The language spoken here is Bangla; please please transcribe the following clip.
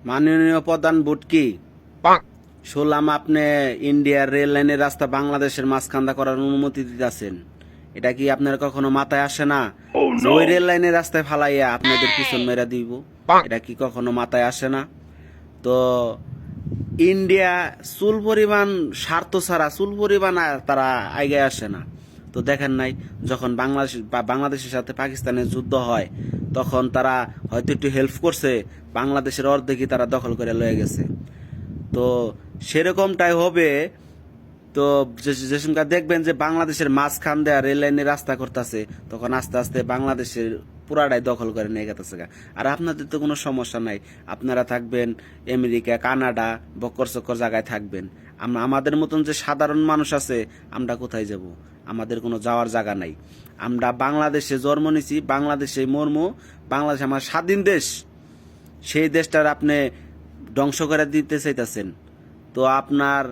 মাননীয় প্রধান বুটকি, শুনলাম আপনি ইন্ডিয়ার রেল লাইনের রাস্তা বাংলাদেশের মাঝখান্দা করার অনুমতি দিতেছেন। এটা কি আপনার কখনো মাথায় আসে না যে ওই রেল লাইনের রাস্তায় ফালাইয়া আপনাদের পিছন মেরা দিব? এটা কি কখনো মাথায় আসে না? তো ইন্ডিয়া চুল পরিমাণ স্বার্থ ছাড়া চুল পরিমাণ তারা আগে আসে না। তো দেখেন নাই, যখন বাংলাদেশের সাথে পাকিস্তানের যুদ্ধ হয় তখন তারা হয়তো একটু হেল্প করছে, বাংলাদেশের অর্ধেকই তারা দখল করে লয়ে গেছে। তো সেরকমটাই হবে। তো যে সময় দেখবেন যে বাংলাদেশের মাঝখান দেয়া রেল লাইনের রাস্তা করতেছে, তখন আস্তে আস্তে বাংলাদেশের পুরাটাই দখল করে নিয়ে গেছে। আর আপনাদের তো কোনো সমস্যা নাই, আপনারা থাকবেন আমেরিকা, কানাডা, বক্কর চক্কর জায়গায় থাকবেন। আমাদের মতন যে সাধারণ মানুষ আছে, আমরা কোথায় যাব? আমাদের কোনো যাওয়ার জায়গা নাই। আমরা বাংলাদেশে জন্ম নিছি, বাংলাদেশে মরমু। বাংলাদেশ আমার স্বাধীন দেশ, সেই দেশটার আপনি ধ্বংস করে দিতে চাইতেছেন। তো আপনার